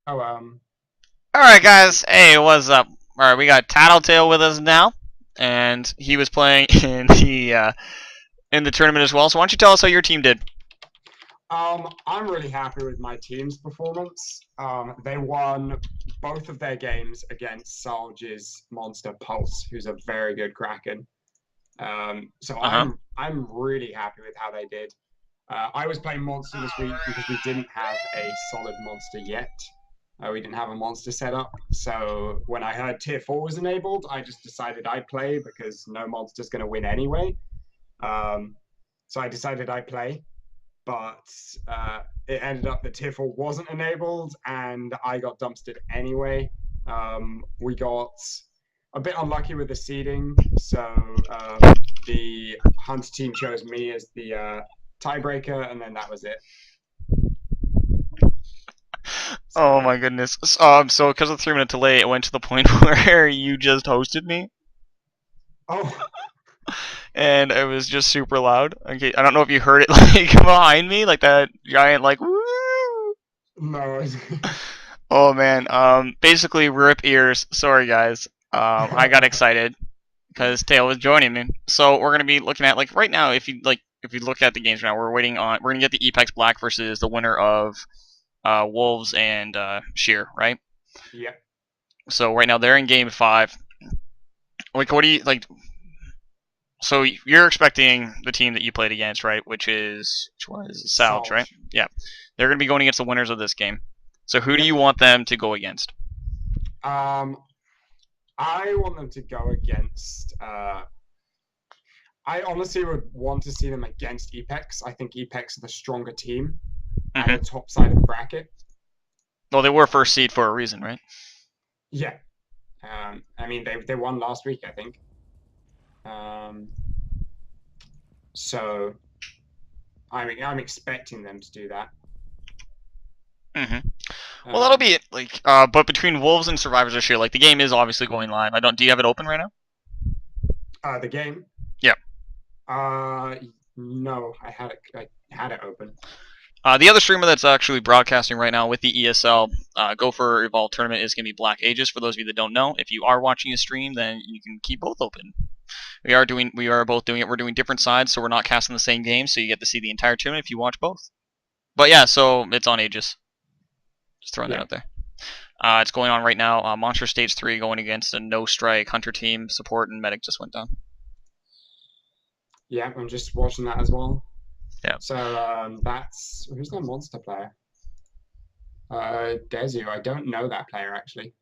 Oh, Alright guys, hey, what's up? Alright, we got Tattletale with us now, and he was playing in the tournament as well, so why don't you tell us how your team did? I'm really happy with my team's performance. They won both of their games against Salge's Monster Pulse, who's a very good Kraken. So Uh-huh. I'm really happy with how they did. I was playing Monster this week because we didn't have a solid monster yet. We didn't have a monster set up. So when I heard Tier 4 was enabled, I just decided I'd play because no monster's going to win anyway. Um, so I decided I'd play. But it ended up that Tier 4 wasn't enabled and I got dumpstered anyway. We got a bit unlucky with the seeding, so the Hunter team chose me as the tiebreaker, and then that was it. Oh So, my goodness. So because of the 3 minute delay, it went to the point where you just hosted me, oh and it was just super loud. Okay, I don't know if you heard it like behind me, like that giant like woo. no, Oh man. Basically rip ears. Sorry guys. I got excited because Tail was joining me. So we're gonna be looking at like right now. If you look at the games right now, we're gonna get the Epex Black versus the winner of Wolves and Shear, right? yeah. So right now they're in game five. Like, what do you like? So you're expecting the team that you played against, right? Which one is it? Salge, right? Salge. Yeah, they're gonna be going against the winners of this game. So who do Yep. you want them to go against? Um, I want them to go against. I honestly would want to see them against Epex. I think Epex are the stronger team at the Mm-hmm. top side of the bracket. Well, they were first seed for a reason, right? Yeah. I mean, they won last week, I think. Um, so I'm expecting them to do that. Mm-hmm. Well, that'll Um, be it. But between Wolves and Survivors this year, like the game is obviously going live. I don't. Do you have it open right now? the game. Yeah. Uh, no, I had it open. The other streamer that's actually broadcasting right now with the ESL Gopher Evolve tournament is going to be Black Aegis. For those of you that don't know, if you are watching a stream, then you can keep both open. We are both doing it. We're doing different sides, so we're not casting the same game, so you get to see the entire tournament if you watch both. But yeah, so it's on Aegis. Just throwing that Yeah, out there. It's going on right now. Monster Stage 3 going against a no strike Hunter team. Support and Medic just went down. yeah, I'm just watching that as well. Yeah. So that's who's their monster player? Desu. I don't know that player actually.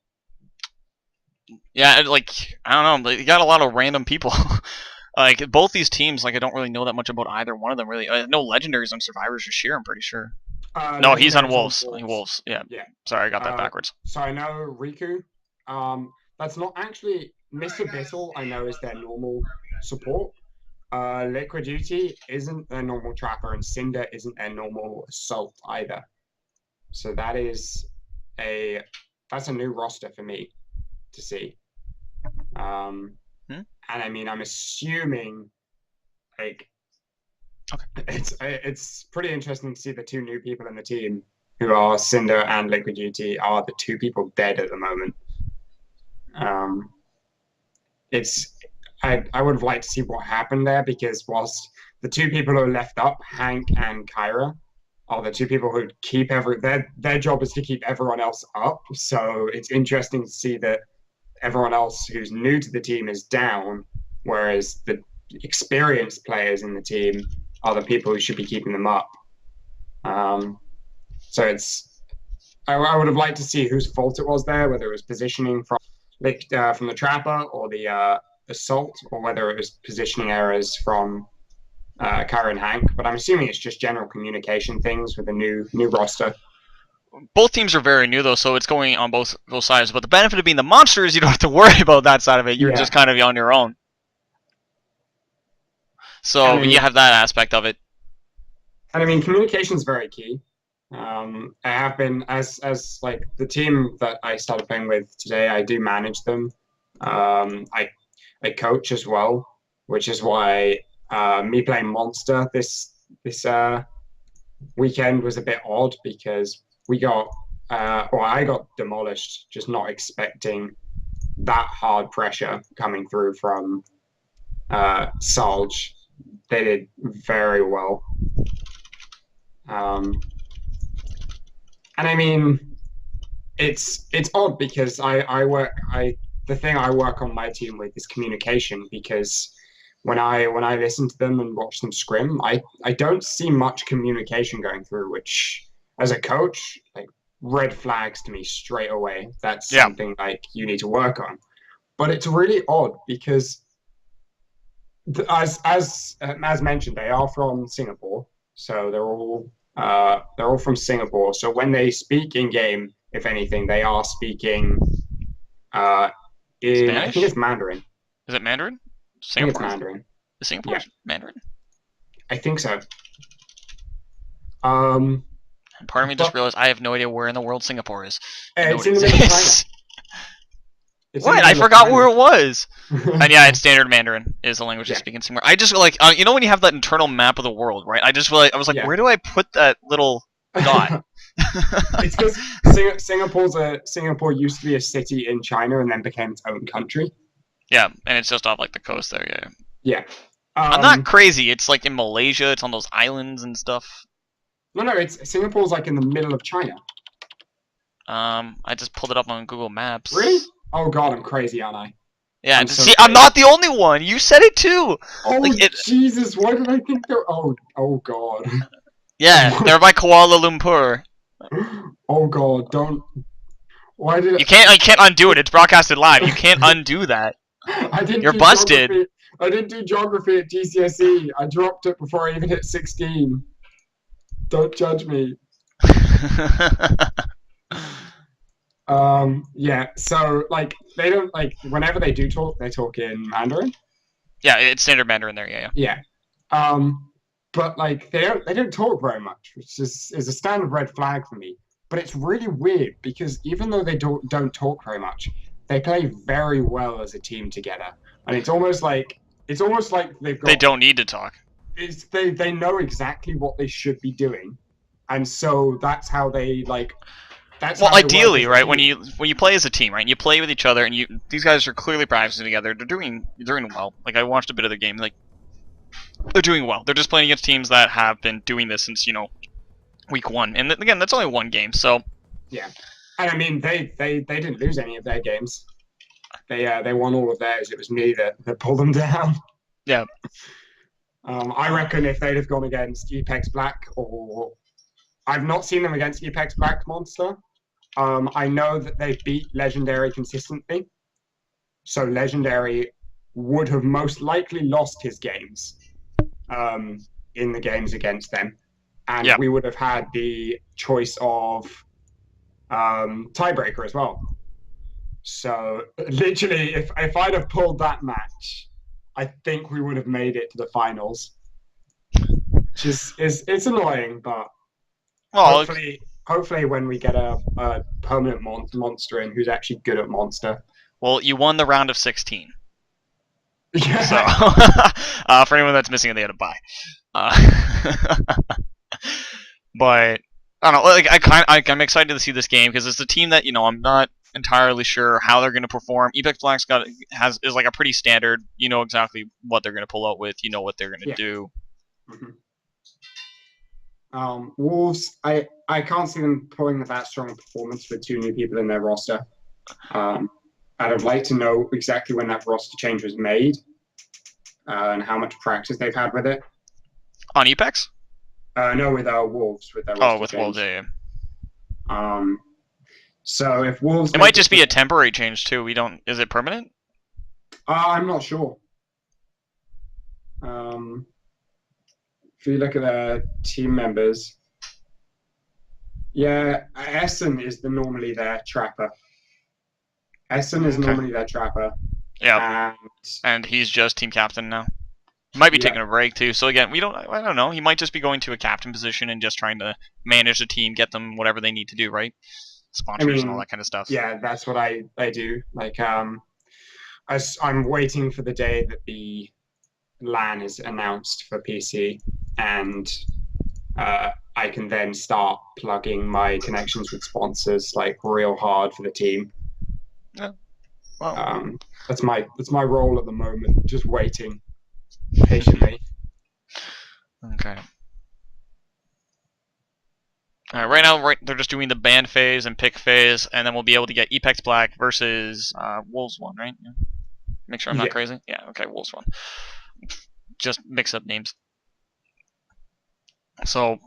Yeah, like I don't know, you got a lot of random people. Like both these teams, like I don't really know that much about either one of them. Really, no legendaries on Survivors or Sheer. I'm pretty sure. No, he's on Legendaries on Wolves. Wolves. Wolves. Yeah. Yeah. Sorry, I got that backwards. So I know Riku. That's not actually Mr. Bittle. I know is their normal support. Liquid Duty isn't their normal trapper, and Cinder isn't their normal assault either. So a that's a new roster for me to see. Um, Hmm? and I mean, I'm assuming like Okay. it's pretty interesting to see the two new people in the team who are Cinder and Liquid Duty are the two people dead at the moment. Um, it's I would have liked to see what happened there because whilst the two people who are left up, Hank and Kyra, are the two people who keep their job is to keep everyone else up. So it's interesting to see that everyone else who's new to the team is down, whereas the experienced players in the team are the people who should be keeping them up. Um, so I would have liked to see whose fault it was there, whether it was positioning from the trapper or the assault, or whether it was positioning errors from Kyra and Hank. But I'm assuming it's just general communication things with the new roster. Both teams are very new though, so it's going on both sides. But the benefit of being the monster is you don't have to worry about that side of it. You're just Yeah, kind of on your own. and So I you mean, have that aspect of it. communication is very key. I have been as like the team that I started playing with today. I do manage them. I coach as well, which is why me playing Monster this weekend was a bit odd because we got or I got demolished, just not expecting that hard pressure coming through from Salj. They did very well. And I mean, it's odd because the thing I work on my team with is communication, because when I listen to them and watch them scrim, I don't see much communication going through, which as a coach, like, red flags to me straight away. That's something like you need to work on. But it's really odd because as mentioned, they are from Singapore, so they're all from Singapore. So when they speak in game, if anything, they are speaking in Spanish? I think it's Mandarin. Is it Mandarin? I think it's Mandarin. The Singapore Mandarin? I think so. And part of me just realized I have no idea where in the world Singapore is. It's in the middle of China. What? I forgot where it was. And yeah, it's standard Mandarin is the language they speak in Singapore. I just like you know when you have that internal map of the world, right? I just I was like, where do I put that little dot? It's because Singapore used to be a city in China and then became its own country. Yeah, and it's just off like the coast there. Yeah. I'm not crazy. It's like in Malaysia. It's on those islands and stuff. No. Singapore's like in the middle of China. I just pulled it up on Google Maps. Really? Oh god, I'm crazy, aren't I? Yeah, see, I'm not the only one. You said it too. Oh like Jesus! Why did I think they're? Oh god. Yeah, they're by Kuala Lumpur. Oh god, don't. Why did I can't undo it. It's broadcasted live. You can't undo that. You're busted. I didn't do geography at GCSE. I dropped it before I even hit 16. Don't judge me. Yeah, so like they don't like whenever they do talk, they talk in Mandarin. Yeah, it's standard Mandarin there. Yeah. But like they don't talk very much, which is a standard red flag for me. But it's really weird because even though they don't talk very much, they play very well as a team together, and it's almost like they've got. They don't need to talk. They know exactly what they should be doing, and so that's how they like. Well, ideally, right? When you play as a team, right? You play with each other, and these guys are clearly practicing together. They're doing well. Like I watched a bit of the game, like they're doing well. They're just playing against teams that have been doing this since week 1, and again, that's only one game, so. Yeah, and I mean they didn't lose any of their games. They won all of theirs. It was me that pulled them down. Yeah. I reckon if they'd have gone against Epex Black, or I've not seen them against Epex Black Monster. I know that they beat Legendary consistently, so Legendary would have most likely lost his games in the games against them, and we would have had the choice of tiebreaker as well. So literally, if I'd have pulled that match, I think we would have made it to the finals. Which it's annoying, but hopefully when we get a permanent monster in who's actually good at monster. Well, you won the round of 16. Yeah. So for anyone that's missing it, they had to buy. But I don't know. Like I'm excited to see this game because it's a team that I'm not entirely sure how they're going to perform. Epex Black's is like a pretty standard. You know exactly what they're going to pull out with. You know what they're going to do. Mm-hmm. Wolves, I can't see them pulling that strong performance with 2 new people in their roster. I'd like to know exactly when that roster change was made and how much practice they've had with it. On Epex? No, with our Wolves. With their roster with change. Wolves, yeah. So if Wolves, it might just be a temporary change too. Is it permanent? I'm not sure. If you look at their team members, Essen is normally their trapper. Yeah. And he's just team captain now. He might be taking a break too. So again, I don't know. He might just be going to a captain position and just trying to manage the team, get them whatever they need to do, right? Sponsors and all that kind of stuff. Yeah, that's what I do. Like, I'm waiting for the day that the LAN is announced for PC, and I I can then start plugging my connections with sponsors like real hard for the team. Yeah. Well, That's my role at the moment, just waiting patiently. okay. Right now, they're just doing the ban phase and pick phase, and then we'll be able to get Epex Black versus Wolves 1, right? Yeah. Make sure I'm not crazy. Yeah, okay, Wolves 1. Just mix up names. So,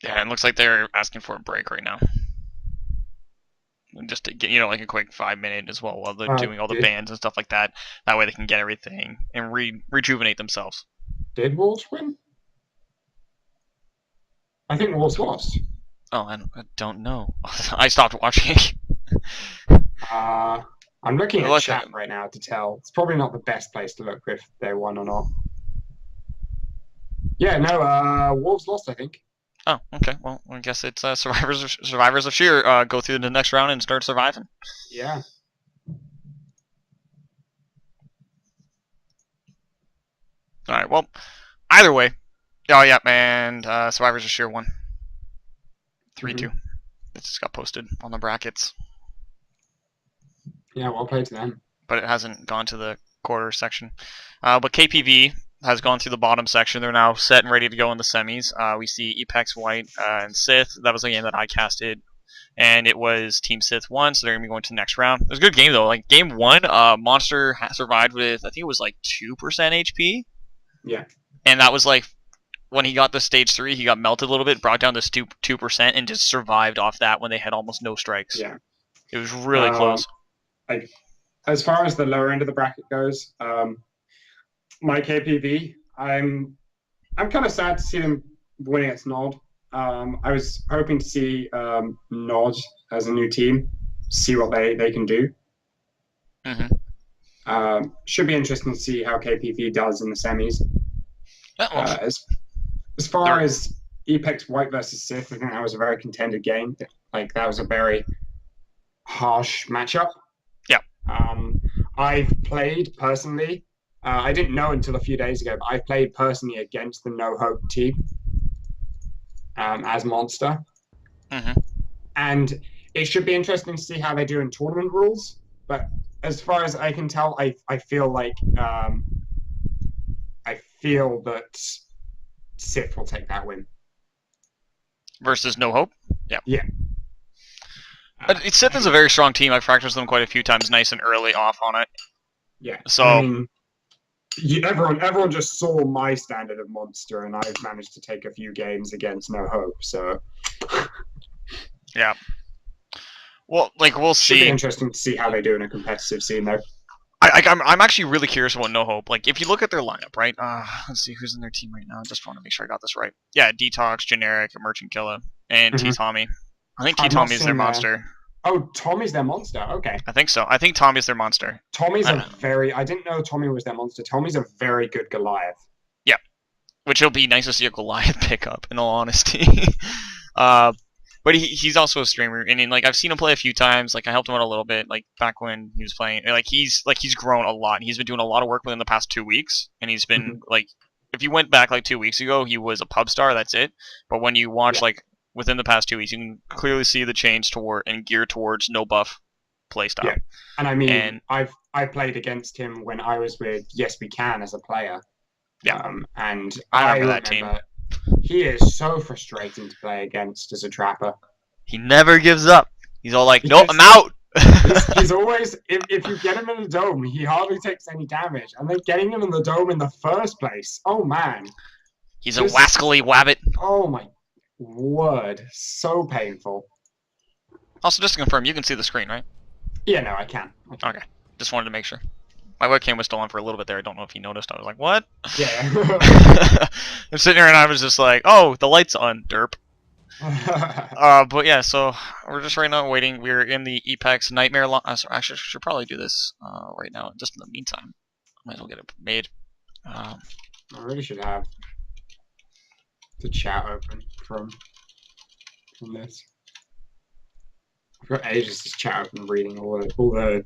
yeah, it looks like they're asking for a break right now. Just to get, like a quick 5-minute as well while they're doing all the bans and stuff like that. That way they can get everything and rejuvenate themselves. Did Wolves win? I think Wolves lost. Oh, I don't know. I stopped watching. I'm looking at chat right now to tell. It's probably not the best place to look if they won or not. Yeah, no, Wolves lost, I think. Oh, okay. Well, I guess it's survivors of Shear go through the next round and start surviving. Yeah. All right. Well, either way. Oh yeah, man. Survivors of Shear won. 3-2. It just got posted on the brackets. Yeah, well played to them. But it hasn't gone to the quarter section. But KPV has gone through the bottom section. They're now set and ready to go in the semis. We see Epex, White, and Sith. That was a game that I casted, and it was Team Sith won, so they're going to be going to the next round. It was a good game, though. Like, game 1, Monster survived with, I think it was like 2% HP. Yeah. And that was like, when he got to stage 3, he got melted a little bit, brought down to 2%, and just survived off that when they had almost no strikes. Yeah. It was really close. Like, as far as the lower end of the bracket goes, my KPV, I'm kind of sad to see them winning against Nod. I was hoping to see Nod as a new team, see what they can do. Should be interesting to see how KPV does in the semis. As far as Epex White versus Sith, I think that was a very contended game. Like, that was a very harsh matchup. Yeah. I've played personally. I didn't know until a few days ago, but I played personally against the No Hope team as Monster. And it should be interesting to see how they do in tournament rules. But as far as I can tell, I feel like that Sith will take that win. Versus No Hope? Yeah. Yeah. Sith is a very strong team. I've practiced them quite a few times, nice and early off on it. Yeah. So I mean, everyone just saw my standard of Monster, and I've managed to take a few games against No Hope. So yeah. Well, like, we'll see. Should be interesting to see how they do in a competitive scene, though. I'm actually really curious about No Hope. Like, if you look at their lineup, right? Let's see who's in their team right now. Just want to make sure I got this right. Yeah, Detox, Generic, Merchant Killer, and T-Tommy. I think T-Tommy is their monster. Oh, Tommy's their monster? Okay. I think so. I think Tommy's their monster. Tommy's I didn't know Tommy was their monster. Tommy's a very good Goliath. Yeah. Which it'll be nice to see a Goliath pick up, in all honesty. But he's also a streamer, and like, I've seen him play a few times. Like, I helped him out a little bit, like, back when he was playing. Like, he's grown a lot. He's been doing a lot of work within the past 2 weeks, and he's been like, if you went back like 2 weeks ago, he was a pub star. That's it. But when you watch like within the past 2 weeks, you can clearly see the change toward and gear towards no buff playstyle. Yeah, and I mean, I played against him when I was with Yes We Can as a player. Yeah, and I remember that team. He is so frustrating to play against as a trapper. He never gives up. He's all like, "Nope, I'm out." he's always, if you get him in the dome, he hardly takes any damage. And then getting him in the dome in the first place, oh man. He's a wascally wabbit. Oh my word, so painful. Also, just to confirm, you can see the screen, right? Yeah, no, I can. Okay, just wanted to make sure. My webcam was still on for a little bit there. I don't know if you noticed. I was like, what? Yeah. I'm sitting here and I was just like, oh, the light's on, derp. But yeah, so we're just right now waiting. We're in the Epex Nightmare actually, I should probably do this right now, just in the meantime. Might as well get it made. I really should have the chat open from this. I've got ages to chat open reading all the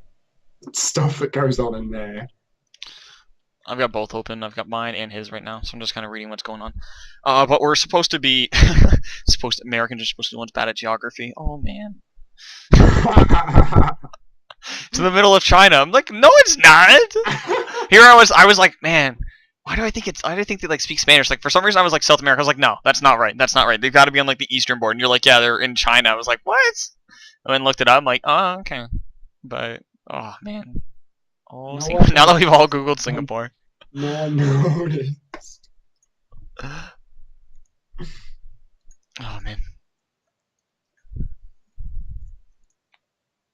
stuff that goes on in there. I've got both open. I've got mine and his right now, so I'm just kind of reading what's going on. But we're supposed to be Americans are supposed to be the ones bad at geography. Oh man, to the middle of China. I'm like, no, it's not. Here I was like, man, why do I think they like speak Spanish? Like for some reason I was like South America. I was like, no, that's not right. That's not right. They've got to be on like the eastern border. And you're like, yeah, they're in China. I was like, what? And then looked it up. I'm like, oh, okay. But oh man, oh, now that we've all Googled Singapore. No one noticed. Oh man.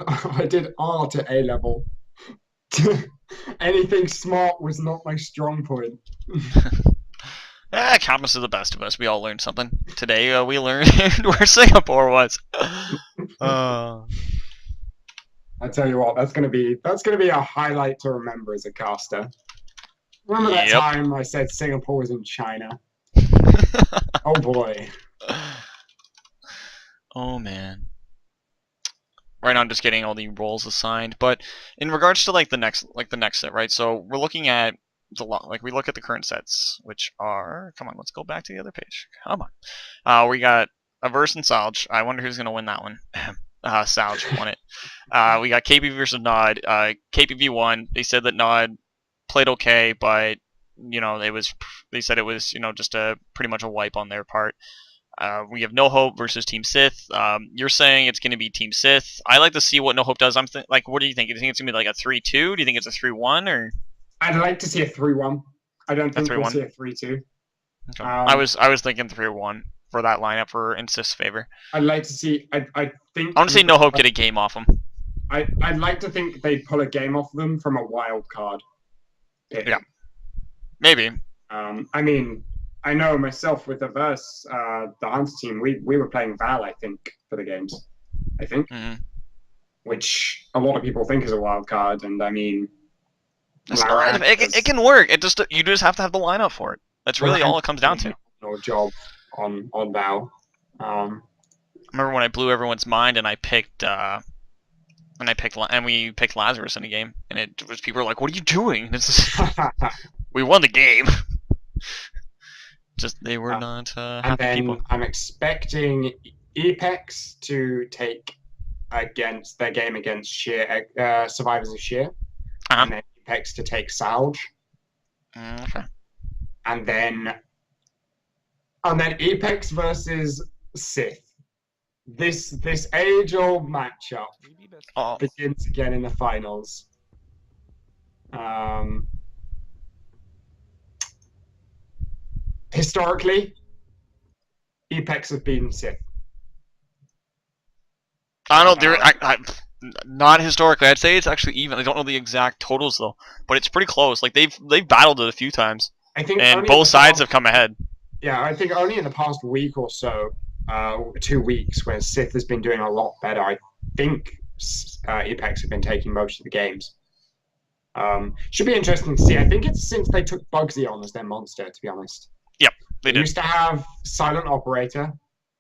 I did art at A level. Anything smart was not my strong point. Countless of the best of us. We all learned something. Today we learned where Singapore was. I tell you what, that's gonna be a highlight to remember as a caster. Remember that time I said Singapore was in China? Oh boy. Oh man. Right now I'm just getting all the roles assigned, but in regards to like the next set, right? So we're looking at we look at the current sets, which are, come on, let's go back to the other page. Come on. We got Averse and Salge. I wonder who's gonna win that one. Salge won it. We got KPV versus Nod. KPV won. They said that Nod played okay, but you know, they said it was, you know, just pretty much a wipe on their part. We have No Hope versus Team Sith. You're saying it's going to be Team Sith. I like to see what No Hope does. Like, what do you think? Do you think it's going to be like a 3-2? Do you think it's a 3-1 or? I'd like to see a 3-1. I don't think we'll see a 3-2. Okay. I was thinking 3-1 for that lineup in Sith's favor. I'd like to see. I think. I want to see No Hope get a game off them. I'd like to think they pull a game off them from a wild card. Yeah. Maybe. I mean, I know myself with Averse, the Hunter team, we were playing Val, I think, for the games. I think. Mm-hmm. Which a lot of people think is a wild card, and I mean, it can work. You just have to have the lineup for it. That's really all it comes down to. No job on Val. I remember when I blew everyone's mind and we picked Lazarus in a game, and it was people were like, "What are you doing?" We won the game. Just they were not happy people. I'm expecting Epex to take their game against Shear, Survivors of Shear, and then Epex to take Salge. Okay. And then Epex versus Sith. This age-old matchup begins again in the finals. Historically, Epex have beaten Sith. I don't know. Not historically. I'd say it's actually even. I don't know the exact totals though, but it's pretty close. Like they've battled it a few times. I think, and both sides have come ahead. Yeah, I think only in the past week or so, 2 weeks, where Sith has been doing a lot better. I think Epex have been taking most of the games. Should be interesting to see. I think it's since they took Bugsy on as their monster, to be honest. Yep, they did. Used to have Silent Operator,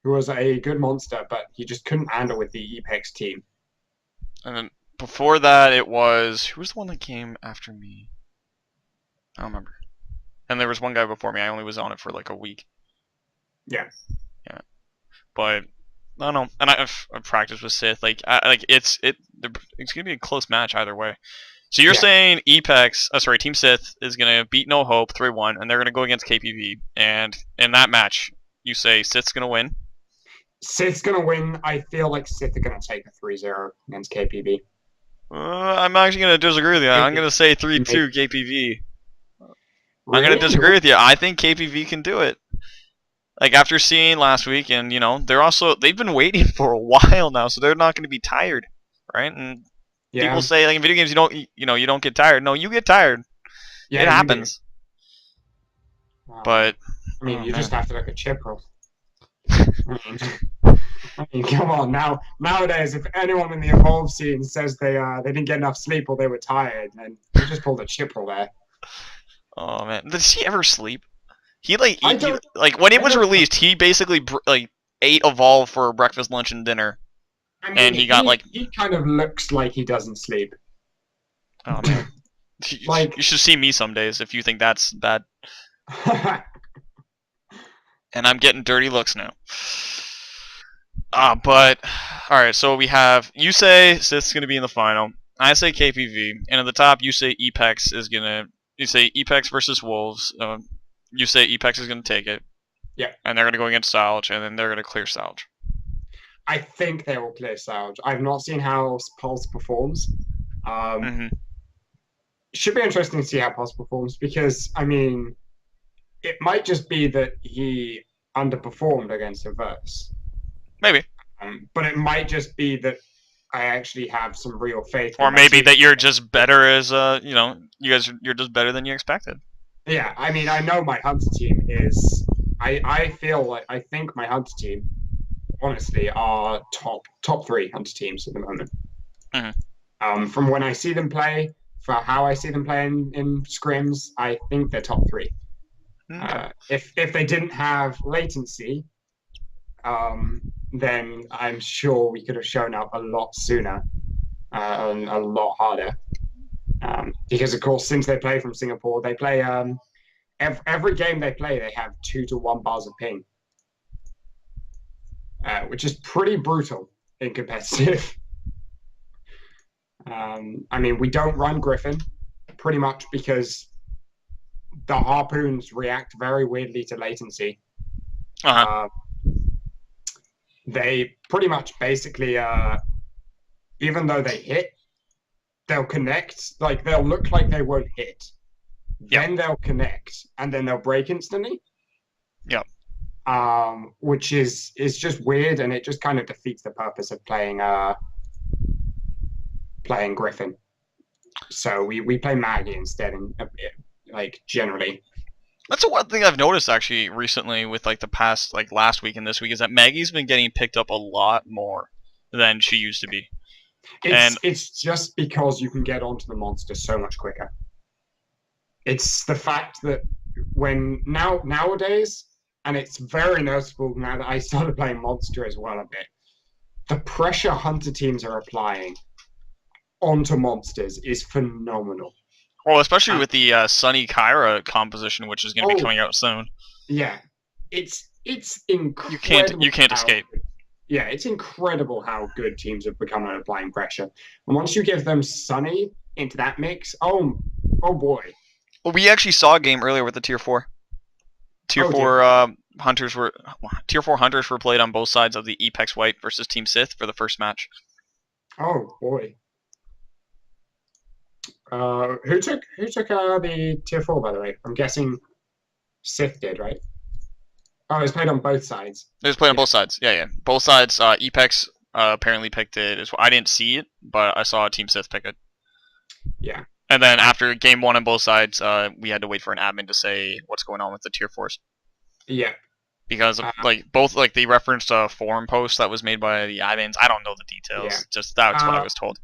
who was a good monster, but he just couldn't handle with the Epex team. And then before that, it was, who was the one that came after me? I don't remember. And there was one guy before me. I only was on it for like a week. Yeah. Yeah. But I don't know. And I've practiced with Sith. It's gonna be a close match either way. So you're saying Team Sith is gonna beat No Hope 3-1, and they're gonna go against KPV. And in that match, you say Sith's gonna win. Sith's gonna win. I feel like Sith are gonna take a 3-0 against KPV. I'm actually gonna disagree with you. I'm gonna say 3-2 KPV. I'm gonna disagree with you. I think KPV can do it. Like after seeing last week, and you know, they've been waiting for a while now, so they're not gonna be tired, right? And people say like in video games you don't get tired. No, you get tired. Yeah, it happens. But I mean, you just have to look at Chipro. I mean, come on now. Nowadays, if anyone in the Evolve scene says they didn't get enough sleep or they were tired, then you just pulled a Chipro there. Oh man, does he ever sleep? He when it was released, he basically ate Evolve for breakfast, lunch, and dinner. I mean, and he kind of looks like he doesn't sleep. Oh man. Like, you should see me some days if you think that's bad. And I'm getting dirty looks now. But all right. So we have you say Sith's gonna be in the final. I say KPV, and at the top you say Epex is gonna. You say Epex versus Wolves. You say Epex is gonna take it. Yeah. And they're gonna go against Salge, and then they're gonna clear Salge. I think they will clear Salge. I've not seen how Pulse performs. Should be interesting to see how Pulse performs because, I mean, it might just be that he underperformed against Averse. Maybe. But it might just be that I actually have some real faith. Or maybe that you're just better as, you're just better than you expected. Yeah, I mean, I know my Hunter team is. I think my Hunter team, honestly, are top 3 Hunter teams at the moment. From when I see them play, for how I see them play in scrims, I think they're top 3. If they didn't have latency, then I'm sure we could have shown up a lot sooner and a lot harder. Because of course, since they play from Singapore, they play every game they play, they have 2 to 1 bars of ping, which is pretty brutal in competitive. I mean, we don't run Griffin pretty much because the harpoons react very weirdly to latency. They pretty much basically, even though they hit, they'll connect. Like, they'll look like they won't hit. Then they'll connect, and then they'll break instantly. Yep. Which is just weird, and it just kind of defeats the purpose of playing Griffin. So we play Maggie instead, and like generally. That's one thing I've noticed actually recently with like the past, like last week and this week, is that Maggie's been getting picked up a lot more than she used to be. It's just because you can get onto the monster so much quicker. It's the fact that nowadays, and it's very noticeable now that I started playing Monster as well a bit, the pressure Hunter teams are applying onto monsters is phenomenal. Well, especially with the Sunny Kyra composition, which is going to be coming out soon. Yeah, it's incredible. You can't escape. Yeah, it's incredible how good teams have become at applying pressure. And once you give them Sunny into that mix, oh boy. Well, we actually saw a game earlier with the Tier 4. Tier 4 Hunters were played on both sides of the Epex White versus Team Sith for the first match. Oh boy. Who took the Tier 4, by the way? I'm guessing Sith did, right? Oh, it was played on both sides. It was played on both sides. Yeah. Both sides. Epex apparently picked it as well. I didn't see it, but I saw Team Sith pick it. Yeah. And then after game 1 on both sides, we had to wait for an admin to say what's going on with the Tier 4s. Yeah. Because both they referenced a forum post that was made by the admins. I don't know the details. Yeah. Just that's what I was told.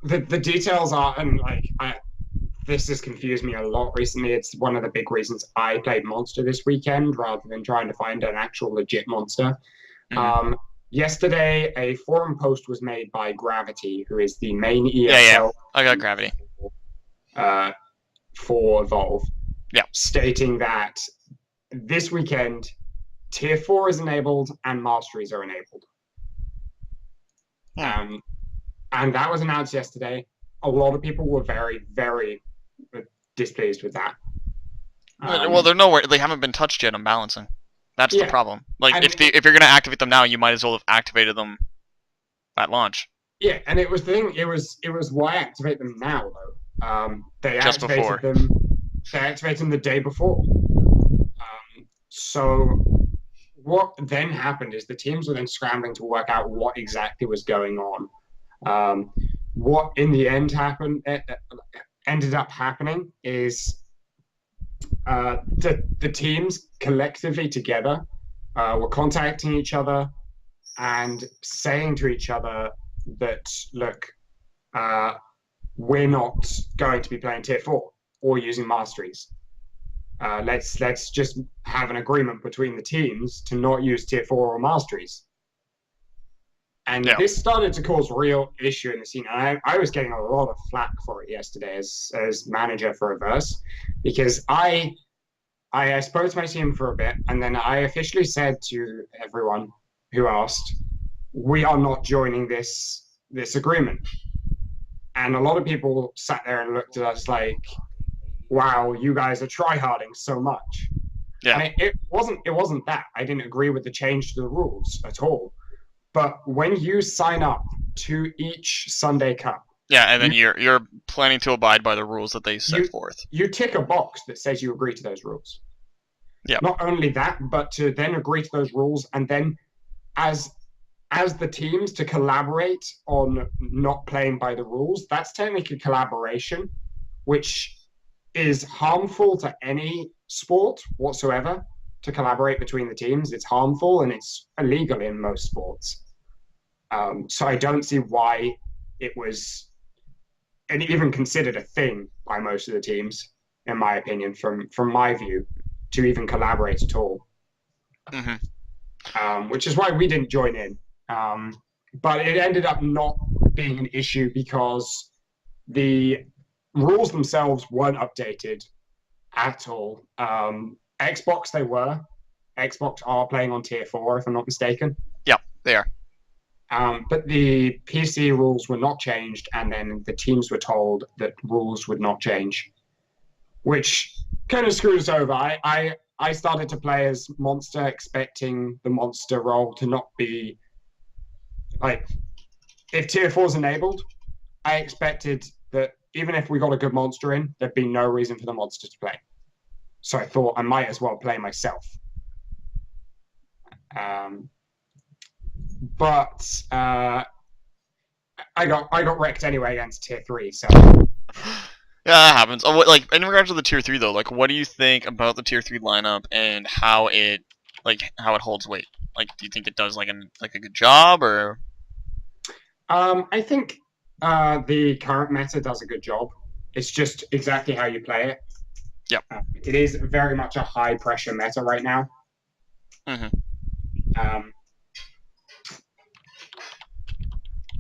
The details are, and this has confused me a lot recently. It's one of the big reasons I played Monster this weekend rather than trying to find an actual legit monster. Yesterday, a forum post was made by Gravity, who is the main ESL. Yeah. I got Gravity. For Evolve. Yeah. Stating that this weekend, Tier 4 is enabled and Masteries are enabled. And that was announced yesterday. A lot of people were very, very displeased with that. Well, they're nowhere. They haven't been touched yet on balancing. That's the problem. Like, and if you're going to activate them now, you might as well have activated them at launch. Yeah, and it was why activate them now though. They activated them the day before. So what then happened is the teams were then scrambling to work out what exactly was going on. What in the end ended up happening is the teams collectively together were contacting each other and saying to each other that, look, we're not going to be playing Tier 4 or using Masteries. Let's just have an agreement between the teams to not use Tier 4 or Masteries. And Yeah. this started to cause real issue in the scene. And I was getting a lot of flack for it yesterday as manager for Reverse, because I spoke to my team for a bit, and then I officially said to everyone who asked, we are not joining this agreement. And a lot of people sat there and looked at us like, wow, you guys are tryharding so much. Yeah. And it wasn't that. I didn't agree with the change to the rules at all. But when you sign up to each Sunday Cup, Yeah, and then you're planning to abide by the rules that they set forth. You tick a box that says you agree to those rules. Yeah. Not only that, but to then agree to those rules, and then as the teams to collaborate on not playing by the rules. That's technically collaboration, which is harmful to any sport whatsoever. To collaborate between the teams, it's harmful and it's illegal in most sports. So I don't see why it was and even considered a thing by most of the teams, in my opinion, from my view, to even collaborate at all. Mm-hmm. Which is why we didn't join in. But it ended up not being an issue because the rules themselves weren't updated at all. Xbox, they were. Xbox are playing on tier 4, if I'm not mistaken. Yeah, they are. But the PC rules were not changed, and then the teams were told that rules would not change, which kind of screwed us over. I started to play as Monster, expecting the Monster role to not be like, if tier 4 is enabled, I expected that even if we got a good Monster in, there'd be no reason for the Monster to play. So I thought I might as well play myself. But I got wrecked anyway against tier 3. So yeah, that happens. Oh, like in regards to the tier 3 though, like what do you think about the tier 3 lineup and how it holds weight? Like, do you think it does like a good job, or? I think the current meta does a good job. It's just exactly how you play it. Yep. It is very much a high pressure meta right now. Mm-hmm.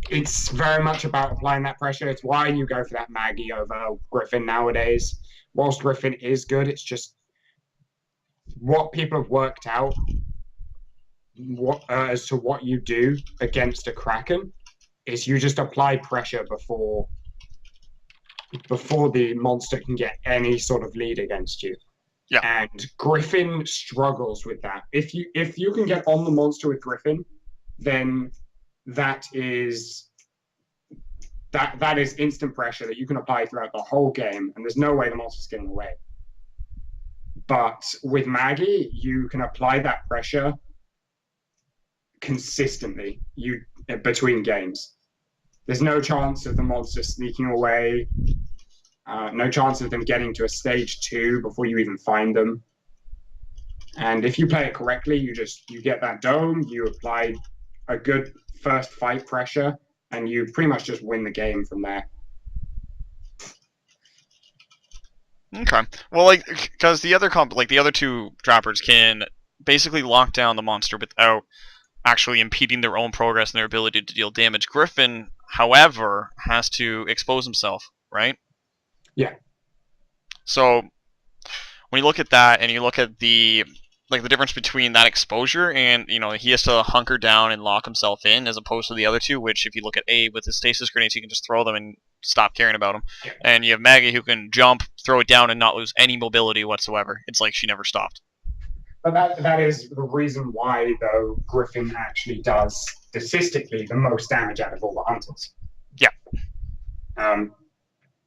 It's very much about applying that pressure. It's why you go for that Maggie over Griffin nowadays. Whilst Griffin is good, it's just what people have worked out as to what you do against a Kraken is you just apply pressure before the monster can get any sort of lead against you. Yeah. And Griffin struggles with that. If you can get on the monster with Griffin, then that is instant pressure that you can apply throughout the whole game, and there's no way the monster's getting away. But with Maggie, you can apply that pressure consistently between games. There's no chance of the monster sneaking away, no chance of them getting to a stage 2 before you even find them. And if you play it correctly, you get that dome, you apply a good first fight pressure, and you pretty much just win the game from there. Okay. Well, like, because the other the other two droppers can basically lock down the monster without actually impeding their own progress and their ability to deal damage. Griffin, however, has to expose himself, right? Yeah. So when you look at that and you look at the difference between that exposure and, he has to hunker down and lock himself in, as opposed to the other two, which if you look at A with his stasis grenades, he can just throw them and stop caring about them. Yeah. And you have Maggie who can jump, throw it down, and not lose any mobility whatsoever. It's like she never stopped. But that is the reason why, though, Griffin actually does statistically the most damage out of all the hunters. Yeah.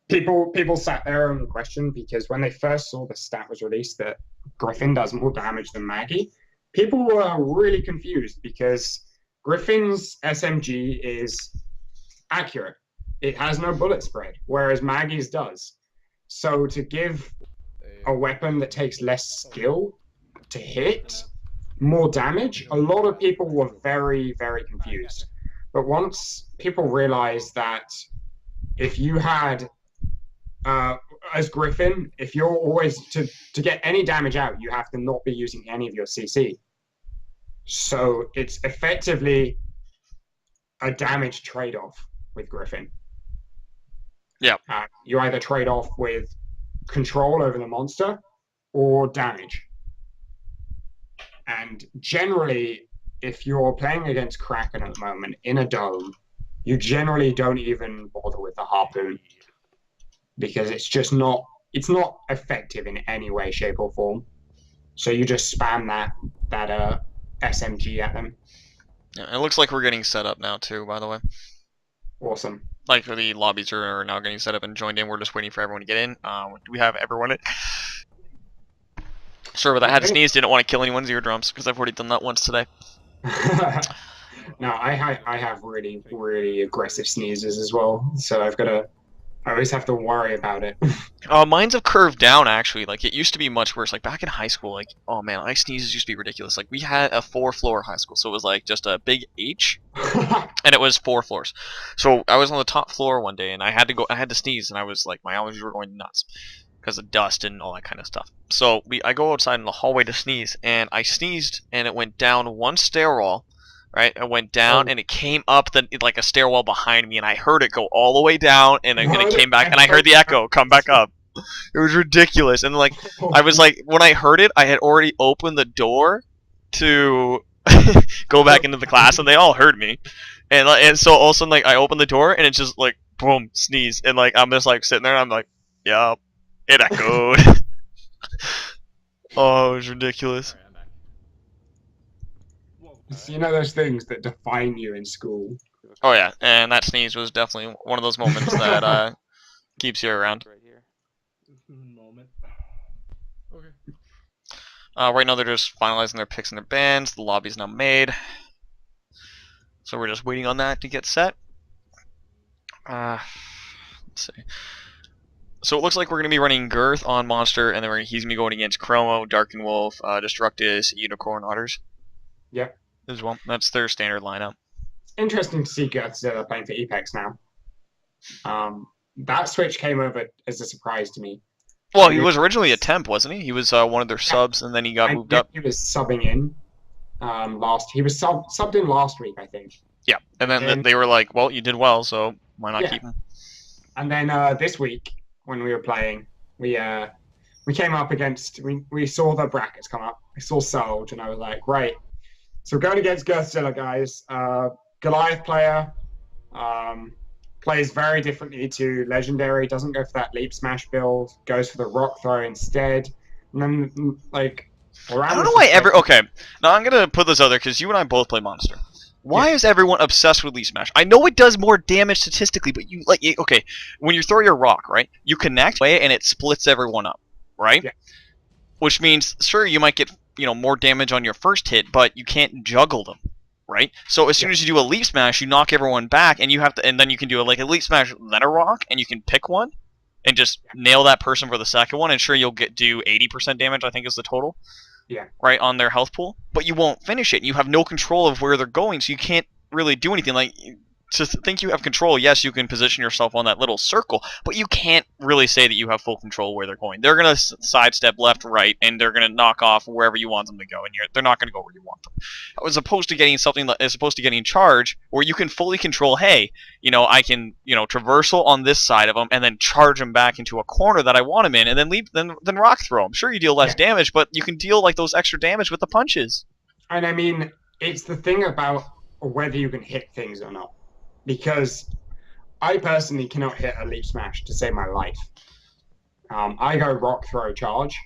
People sat there and questioned, because when they first saw the stat was released that Griffin does more damage than Maggie, people were really confused, because Griffin's SMG is accurate. It has no bullet spread, whereas Maggie's does. So to give a weapon that takes less skill to hit more damage, a lot of people were very, very confused. But once people realized that if you had as Griffin, if you're always to get any damage out, you have to not be using any of your CC. So it's effectively a damage trade-off with Griffin. Yeah. You either trade off with control over the monster or damage. And generally, if you're playing against Kraken at the moment in a dome, you generally don't even bother with the harpoon because it's not effective in any way, shape, or form. So you just spam that SMG at them. Yeah, it looks like we're getting set up now too, by the way. Awesome. Like the lobbies are now getting set up and joined in. We're just waiting for everyone to get in. Do we have everyone in? Sure, but I had to sneeze. Didn't want to kill anyone's eardrums because I've already done that once today. No, I have really, really aggressive sneezes as well, so I always have to worry about it. Mine's have curved down actually. Like it used to be much worse. Like back in high school, like oh man, my sneezes used to be ridiculous. Like we had a 4-floor high school, so it was like just a big H, and it was 4 floors. So I was on the top floor one day, and I had to sneeze, and I was like my allergies were going nuts because of dust and all that kind of stuff. So I go outside in the hallway to sneeze, and I sneezed, and it went down one stairwell. Right, it went down and it came up like a stairwell behind me, and I heard it go all the way down, and it came back, and I heard the echo come back up. It was ridiculous, and like I was like, when I heard it, I had already opened the door to go back into the class, and they all heard me, and so all of a sudden like I opened the door, and it's just like boom, sneeze, and like I'm just like sitting there, and I'm like, yeah, it echoed. Oh, it was ridiculous. You know those things that define you in school. Oh yeah, and that sneeze was definitely one of those moments that keeps you around. Right here. Moment. Okay. Right now they're just finalizing their picks and their bands. The lobby's now made, so we're just waiting on that to get set. Let's see. So it looks like we're going to be running Girth on Monster, and then he's going to be going against Chromo, Darken Wolf, Destructus, Unicorn, Otters. Yep. As well. That's their standard lineup. Interesting to see Girth playing for Epex now. That switch came over as a surprise to me. Well, he was originally a temp, wasn't he? He was one of their subs, and then he got moved up. He was subbing in He was subbed in last week, I think. Yeah, and then they were like, "Well, you did well, so why not keep him?" And then this week, when we were playing, we came up against. We saw the brackets come up. I saw Solge, and I was like, right. So we're going against Girthzilla, guys. Goliath player, plays very differently to Legendary. Doesn't go for that Leap Smash build. Goes for the Rock Throw instead. And then, like, I don't know why Okay, now I'm going to put this out there because you and I both play Monster. Why is everyone obsessed with Leap Smash? I know it does more damage statistically, but you, like, okay, when you throw your rock, right, you connect and it splits everyone up, right? Yeah. Which means, sure, you might get more damage on your first hit, but you can't juggle them, right? So as soon as you do a Leap Smash, you knock everyone back, and you have to, and then you can do a Leap Smash, then a rock, and you can pick one, and just nail that person for the second one, and sure, you'll do 80% damage, I think is the total. Yeah. Right, on their health pool, but you won't finish it. You have no control of where they're going, so you can't really do anything. Like, to think you have control, yes, you can position yourself on that little circle, but you can't really say that you have full control where they're going. They're going to sidestep left, right, and they're going to knock off wherever you want them to go, and they're not going to go where you want them. As opposed to getting something that is supposed to getting charge, where you can fully control, hey, I can, traversal on this side of them, and then charge them back into a corner that I want them in, and then leave, then rock throw them. Sure, you deal less damage, but you can deal like those extra damage with the punches. And I mean, it's the thing about whether you can hit things or not. Because I personally cannot hit a Leap Smash to save my life. I go Rock Throw Charge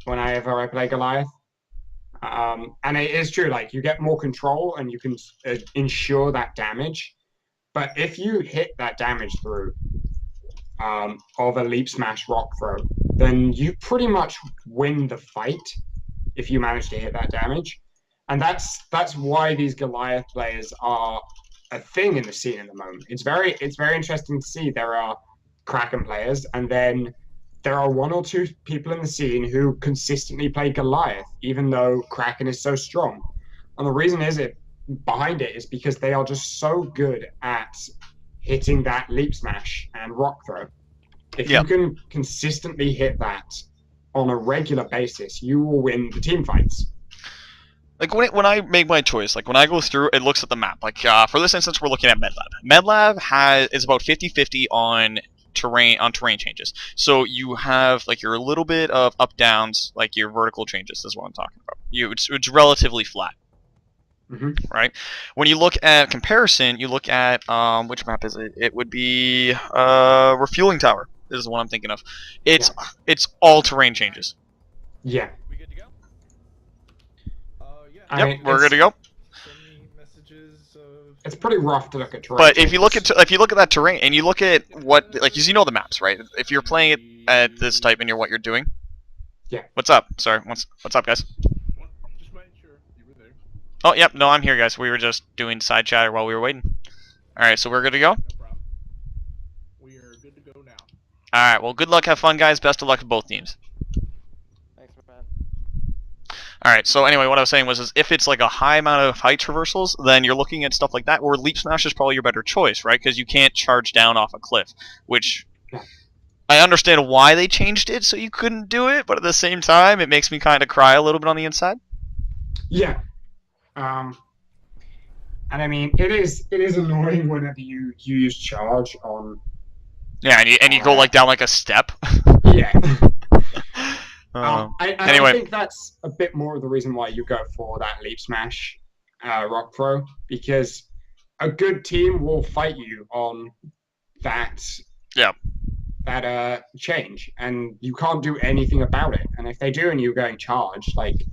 whenever I play Goliath. And it is true, like, you get more control and you can ensure that damage. But if you hit that damage through of a Leap Smash Rock Throw, then you pretty much win the fight if you manage to hit that damage. And that's why these Goliath players are a thing in the scene at the moment. It's very interesting to see. There are Kraken players, and then there are one or two people in the scene who consistently play Goliath, even though Kraken is so strong. And the reason behind it is because they are just so good at hitting that Leap Smash and Rock Throw. If you can consistently hit that on a regular basis, you will win the team fights. like when I make my choice, like when I go through, it looks at the map. Like for this instance, we're looking at MedLab. MedLab is about 50-50 on terrain changes. So you have like your little bit of up downs, like your vertical changes is what I'm talking about. It's relatively flat. Right. When you look at comparison, you look at which map is it? It would be Refueling Tower. This is what I'm thinking of. It's all terrain changes. Yeah. We good to go? Yeah. Yep, we're good to go. Send me messages of... It's pretty rough to look at terrain. But if you look at that terrain and you look at what, like, you know the maps, right? If you're playing it at this type and you're what you're doing. Yeah. What's up? Sorry. What's up, guys? Just making sure you were there. Oh, yep. No, I'm here, guys. We were just doing side chatter while we were waiting. All right, so we're good to go. No problem. We are good to go now. All right. Well, good luck. Have fun, guys. Best of luck to both teams. Thanks, man. Alright, so anyway, what I was saying was if it's like a high amount of height traversals, then you're looking at stuff like that, where Leap Smash is probably your better choice, right? Because you can't charge down off a cliff, which I understand why they changed it so you couldn't do it, but at the same time, it makes me kind of cry a little bit on the inside. Yeah. And I mean, it is annoying whenever you use charge on... Yeah, and you go like down like a step. Yeah. Anyway. I think that's a bit more of the reason why you go for that Leap Smash Rock Pro, because a good team will fight you on that change, and you can't do anything about it. And if they do and you're going charge, like,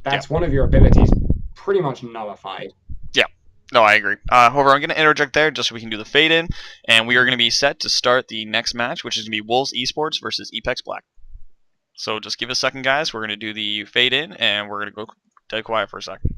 that's one of your abilities pretty much nullified. Yeah. No, I agree. However, I'm going to interject there just so we can do the fade in, and we are going to be set to start the next match, which is going to be Wolves Esports versus Epex Black. So just give us a second, guys. We're going to do the fade in, and we're going to go dead quiet for a second.